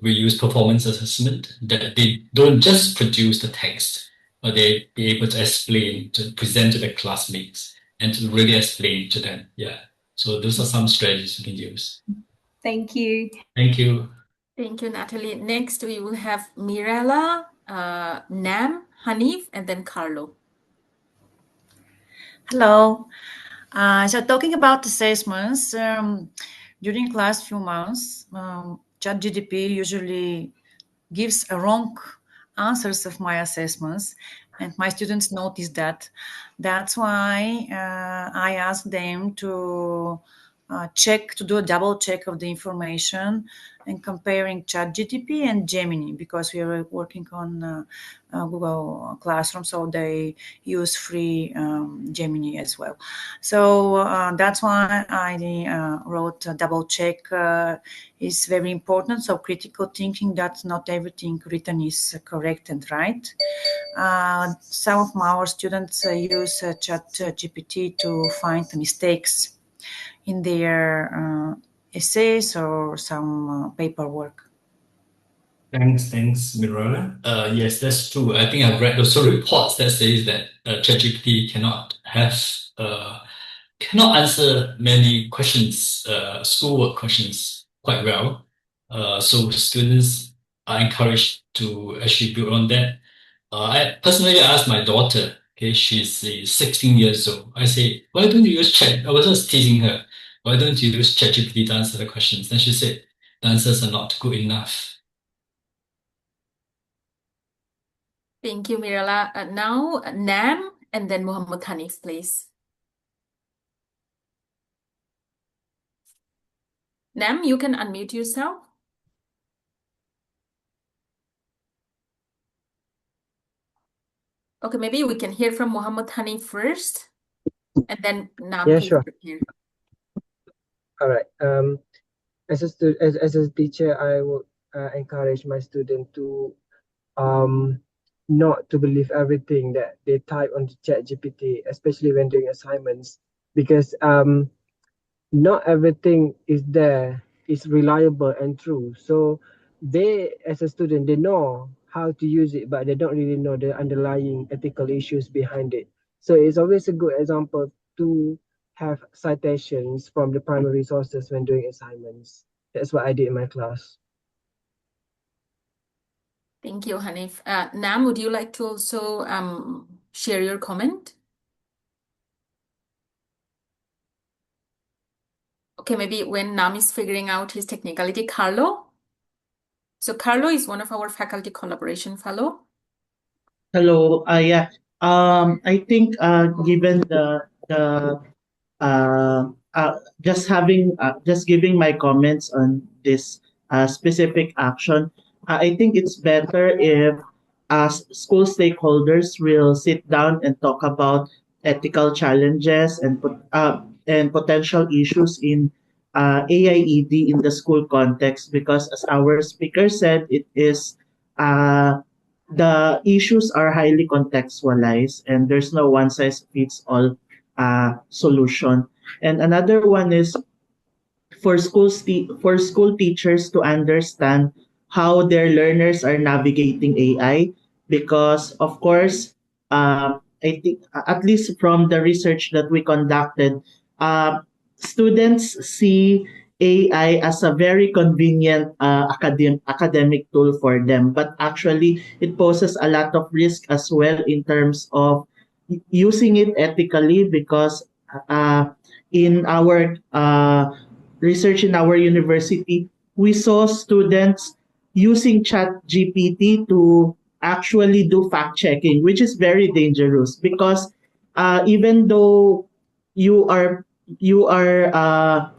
we use performance assessment, that they don't just produce the text, but they be able to explain, to present to their classmates, and to really explain to them. Yeah. So those are some strategies you can use. Thank you. Thank you. Thank you, Natalie. Next, we will have Mirella, Nam, Hanif, and then Carlo. Hello. So talking about assessments, during last few months, ChatGPT usually gives a wrong answers of my assessments, and my students notice that. That's why I asked them to do a double check of the information and comparing ChatGPT and Gemini, because we were working on Google Classroom, so they use free Gemini as well. So that's why I wrote a double check is very important. So critical thinking, that not everything written is correct and right. Some of our students use ChatGPT to find mistakes in their essays or some paperwork. Thanks, Mirella. Yes, that's true. I think I've read also reports that says that ChatGPT cannot answer many questions, schoolwork questions quite well. So students are encouraged to actually build on that. I personally asked my daughter, okay, she's 16 years old. I say, why don't you use Chat? I was just teasing her. Why don't you use ChatGPT to answer the questions? And she said, the answers are not good enough. Thank you, Mirella. Now, Nam, and then Muhammad Hanif, please. Nam, you can unmute yourself. Okay, maybe we can hear from Muhammad Hanif first, and then Nam. Yeah, please sure. hear. All right. As a teacher, I would encourage my student to not to believe everything that they type on the ChatGPT, especially when doing assignments, because not everything is reliable and true. So they, as a student, they know how to use it, but they don't really know the underlying ethical issues behind it. So it's always a good example to have citations from the primary sources when doing assignments. That's what I did in my class. Thank you, Hanif. Nam, would you like to also share your comment? Okay, maybe when Nam is figuring out his technicality, Carlo. So Carlo is one of our faculty collaboration fellow. Hello. Yeah. I think given just giving my comments on this specific action, I think it's better if school stakeholders will sit down and talk about ethical challenges and potential issues in AIED in the school context, because as our speaker said, it is the issues are highly contextualized and there's no one size fits all solution. And another one is for for school teachers to understand how their learners are navigating AI, because of course I think at least from the research that we conducted, students see AI as a very convenient academic tool for them, but actually it poses a lot of risk as well in terms of using it ethically because uh, in our research in our university, we saw students using Chat GPT to actually do fact checking, which is very dangerous because even though you are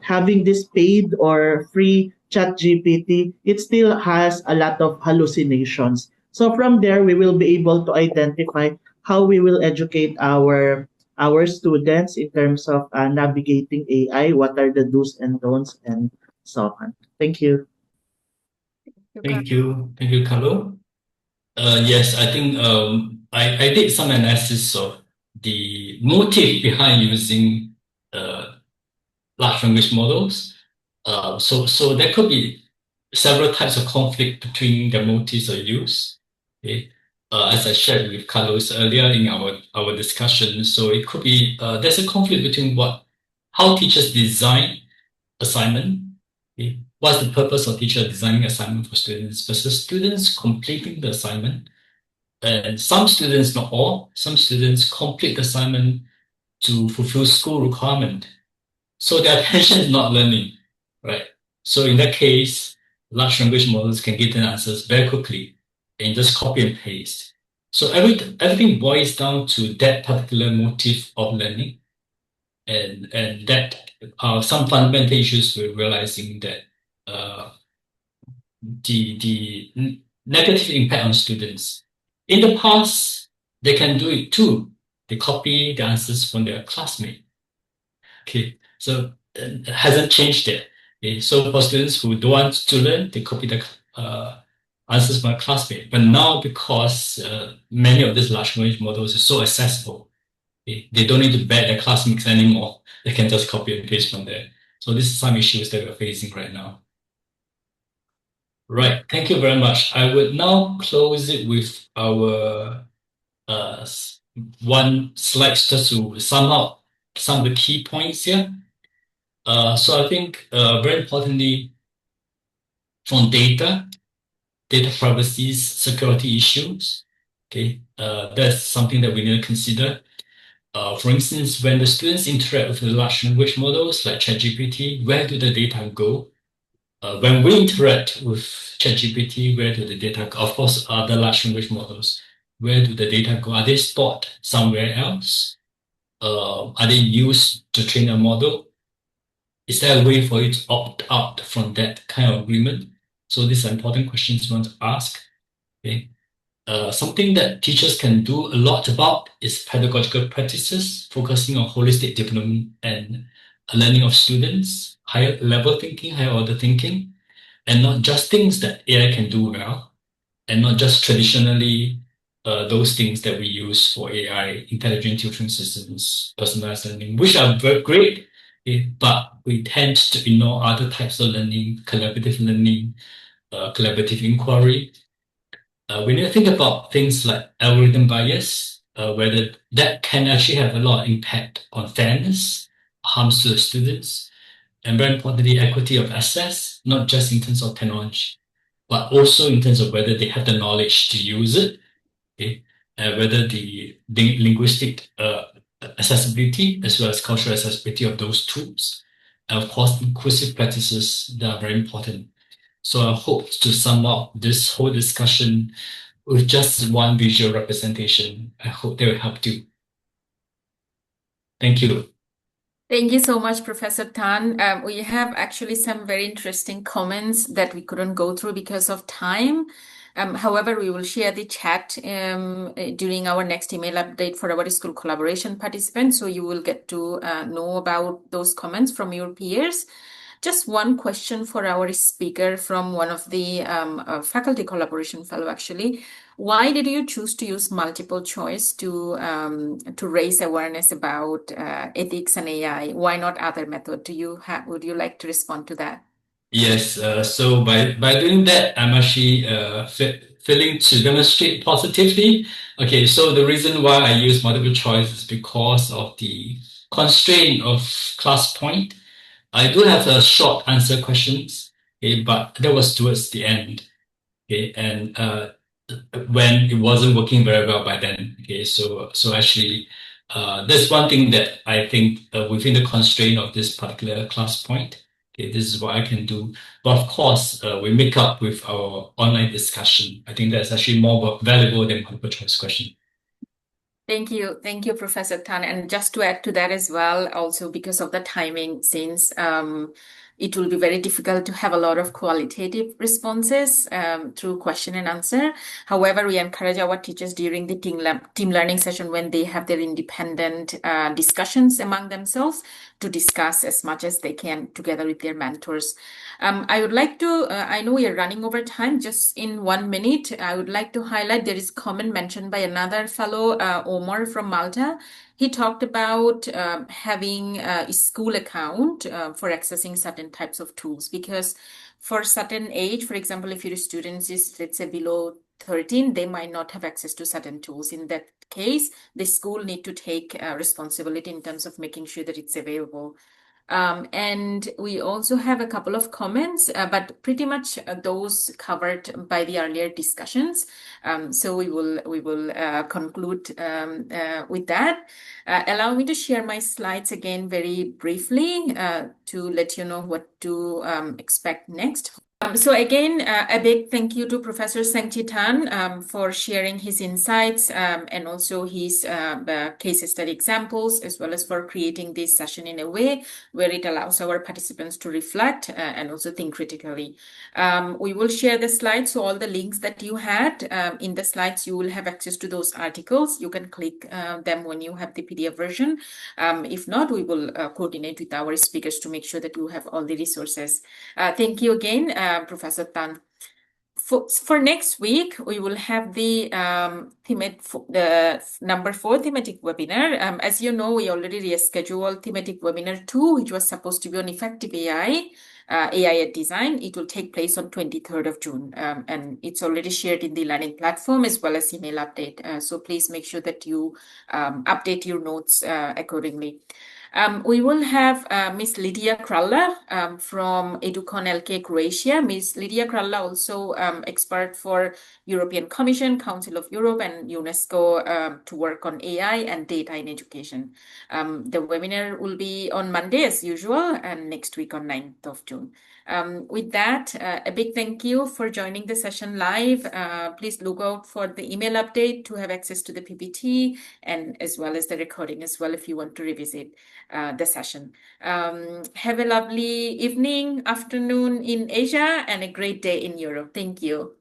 having this paid or free Chat GPT, it still has a lot of hallucinations. So from there, we will be able to identify how we will educate our students in terms of navigating AI, what are the do's and don'ts, and so on. Thank you. Thank you. Thank you, Carlo. Yes, I think I did some analysis of the motive behind using large language models. So there could be several types of conflict between the motives of use. Okay? As I shared with Carlos earlier in our discussion, so it could be there's a conflict between how teachers design assignment. Okay? What's the purpose of teacher designing assignment for students versus students completing the assignment? And some students, not all, some students complete the assignment to fulfill school requirement. So their attention is not learning, right? So in that case, large language models can get the answers very quickly and just copy and paste. So everything boils down to that particular motive of learning, and that some fundamental issues we're realizing that uh, the negative impact on students. In the past, they can do it too. They copy the answers from their classmate. Okay, so it hasn't changed yet. Okay, so for students who don't want to learn, they copy the answers from a classmate. But now, because many of these large language models are so accessible, okay, they don't need to beg their classmates anymore. They can just copy and paste from there. So this is some issues that we're facing right now. Right, thank you very much. I would now close it with our one slide just to sum up some of the key points here. So I think very importantly, from data privacy, security issues, okay, that's something that we need to consider. For instance, when the students interact with the large language models like ChatGPT, where do the data go? When we interact with ChatGPT, where do the data go? Of course, the large language models, where do the data go? Are they stored somewhere else? Are they used to train a model? Is there a way for you to opt out from that kind of agreement? So these are important questions you want to ask. Okay. Something that teachers can do a lot about is pedagogical practices, focusing on holistic development and learning of students, higher level thinking, higher order thinking, and not just things that AI can do well, and not just traditionally those things that we use for AI, intelligent tutoring systems, personalized learning, which are very great, but we tend to ignore other types of learning, collaborative inquiry. We need to think about things like algorithm bias, whether that can actually have a lot of impact on fairness, harms to the students, and very importantly, equity of access, not just in terms of technology, but also in terms of whether they have the knowledge to use it, okay, and whether the linguistic accessibility as well as cultural accessibility of those tools, and of course, inclusive practices that are very important. So I hope to sum up this whole discussion with just one visual representation. I hope they will help you. Thank you. Thank you so much, Professor Tan. We have actually some very interesting comments that we couldn't go through because of time. However, we will share the chat during our next email update for our school collaboration participants, so you will get to know about those comments from your peers. Just one question for our speaker from one of the faculty collaboration fellow, actually. Why did you choose to use multiple choice to raise awareness about ethics and AI? Why not other method? Would you like to respond to that? Yes, so by doing that, I'm actually feeling to demonstrate positively. Okay, so the reason why I use multiple choice is because of the constraint of class point. I do have a short answer questions, okay, but that was towards the end. Okay, and when it wasn't working very well by then. Okay, so actually, that's one thing that I think within the constraint of this particular class point. Okay, this is what I can do. But of course, we make up with our online discussion. I think that's actually more valuable than multiple choice question. Thank you, Professor Tan. And just to add to that as well, also because of the timing, since it will be very difficult to have a lot of qualitative responses through question and answer. However, we encourage our teachers during the team learning session when they have their independent discussions among themselves to discuss as much as they can together with their mentors. I would like to, I know we are running over time, just in 1 minute, I would like to highlight there is comment mentioned by another fellow, Omar from Malta. He talked about having a school account for accessing certain types of tools, because for certain age, for example, if your students is, let's say, below 13, they might not have access to certain tools. In that case, the school need to take responsibility in terms of making sure that it's available. And we also have a couple of comments, but pretty much those covered by the earlier discussions. So we will conclude with that. Allow me to share my slides again very briefly to let you know what to expect next. So again, a big thank you to Professor Sengchi Tan for sharing his insights and also his case study examples, as well as for creating this session in a way where it allows our participants to reflect and also think critically. We will share the slides, so all the links that you had in the slides, you will have access to those articles. You can click them when you have the PDF version. If not, we will coordinate with our speakers to make sure that you have all the resources. Thank you again, Professor Tan. For next week, we will have the number 4 thematic webinar. As you know, we already rescheduled thematic webinar 2, which was supposed to be on effective AI, AI at design. It will take place on 23rd of June, and it's already shared in the learning platform as well as email update. So please make sure that you update your notes accordingly. We will have Miss Lydia Kralla from EduCon LK Croatia. Miss Lydia Kralla also expert for European Commission, Council of Europe, and UNESCO to work on AI and data in education. The webinar will be on Monday as usual, and next week on 9th of June. With that, a big thank you for joining the session live. Please look out for the email update to have access to the PPT and as well as the recording as well if you want to revisit the session. Have a lovely evening, afternoon in Asia, and a great day in Europe. Thank you.